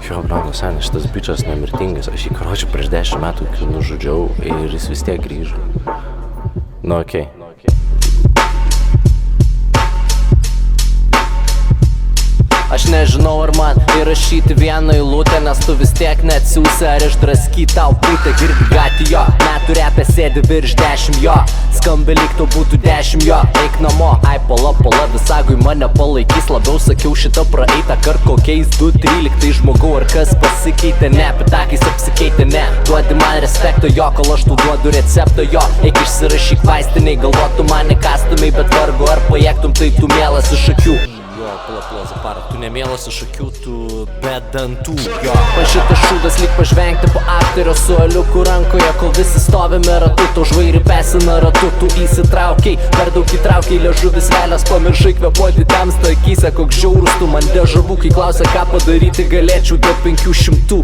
Jo, bravo, seniai, šitas bičas nemirtingas. Aš jį karočiu prieš 10 metų nužudžiau ir jis vis tiek grįžo. Nu, okei. Aš nežinau, ar man įrašyti vieną eilutę, nes tu vis tiek neatsiųsi, ar išdrasky tau putę, girdi gati jo. Metų repė sėdi virš 10 jo, skambi lyg tau būtų 10 jo. Eik namo, ai pola, visagui mane palaikys. Labiau sakiau šitą praeitą kart kokiais 2-13 žmogau, ar kas pasikeitė, ne, pitakais apsikeitė, ne. Duodi man respekto jo, kol aš tu duodu receptą jo. Eik išsirašyk vaistiniai, galvotų mane kastumai, bet vargu ar pajėgtum, tai tu mielas iš akių. Jo, pala, Zapara, tu nemėlas iš akių, tu be dantų, jo. Man šitas šūdas lyg pažvengti po aktorio suoliukų rankoje, kol visi stovime ratu, tu žvairi pesina ratu, tu įsitraukiai, per daug įtraukiai, liežuvis vėlias, pamiršai kvepuoti tamstą akyse, koks žiaurus tu man dežavu, kai klausia, ką padaryti galėčiau dėl 500.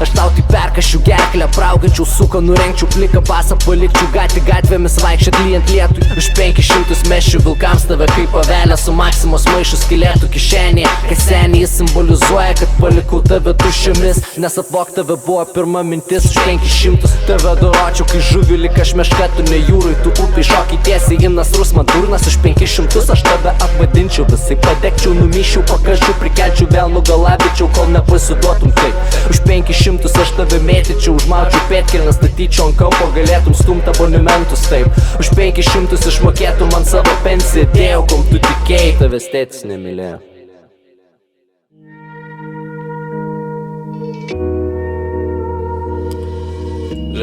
Aš tau tai perkašiu gerklę, praugančiau suką, nurengčiau pliką basą, palikčiau gatvėmis vaikščiat lyjant lietui. Už 500 mešiu vilkams tave kaip pavelę su Maksimos maišus skylėtų kišenėje. Kas seniai simbolizuoja, kad palikau tave tuščiomis, nes apvok tave buvo pirma mintis. Už 500 tave doročiau, kai žuvi lyg aš meška, tu ne jūrai, tu upiai šokiai tiesiai į nasrus man durnas. Už 500 aš tave apvadinčiau, visai padegčiau, numyščiau, pakaščiau, prikelčiau, vėl nugalabyčiau, kol nepasiduotum taip. Už 500 aš tave mėtyčiau, užmaučiau pėtkelnes, statyčiau ant kampo, galėtum stumt abonementus taip. Už 500 išmokėtum man savo pensiją, dėjau, kom tu tikėjai, tavęs tėtis nemylėjo.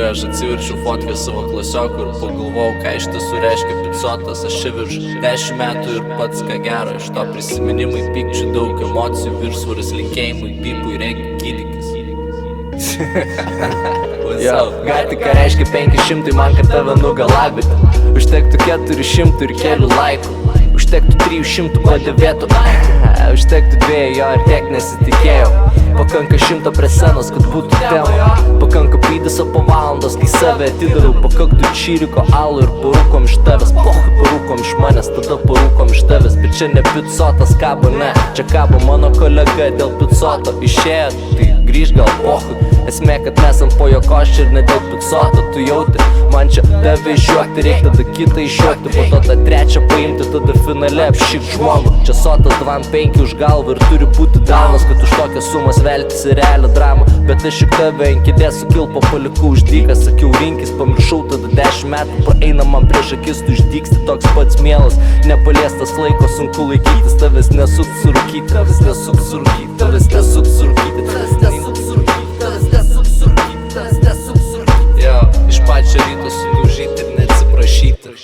Aš atsiverčiau fotkę savo klasiokų ir pagalvojau, ką iš tiesų reiškia picotas. Aš čia virš 10 metų ir pats ką gero, iš to prisiminimai, pykčių, daug emocijų, viršsvoris, linkėjimai, pipui, reikia gydykis. Jo, gati ką reiškia 500, man kad tave nugalabyti. Užtektų 400 ir kelių laikų, užtektų 300 padėvėtų, užtektų 2 jo ir tiek nesitikėjau. Pakanka 100 prie scenos, kad būtų tema. Pakanka pydiso po valandos, kai save atidarau. Pakaktų čiriko, alų ir parūkom iš tavęs. Pohui parūkom iš manęs, tada parūkom iš tavęs. Bet čia ne picotas kabo, ne. Čia kabo mano kolega dėl picoto. Išėjo, tai grįž gal pohui. Esmė, kad mes ant po jo koščia ir ne dėl picoto. Tu jauti, man čia tave išjuokti, reik tada kitą išjuokti. Po to tą trečią paimti, tada finale apšyk žmogų. Čia sotas 2-5 už galvą ir turi būti daunas, kad už tokias sumas veltis į realią dramą. Bet aš juk tave ant kėdės sukilpo palikau už dyką. Sakiau rinkis, pamiršau, tada 10 metų praeina man prieš akis, tu išdyksti toks pats mielas. Nepaliestas laiko, sunku laikytis, tavęs nesukt surūkyti, tavęs nesukt surūkyti, tavęs nesukt surūkyti, tavęs nesukt surūkyti, tavęs nesukt surūkyti, tavęs nesukt surūkyti. Jo, iš pačio ryto sudaužyti ir neatsiprašyti.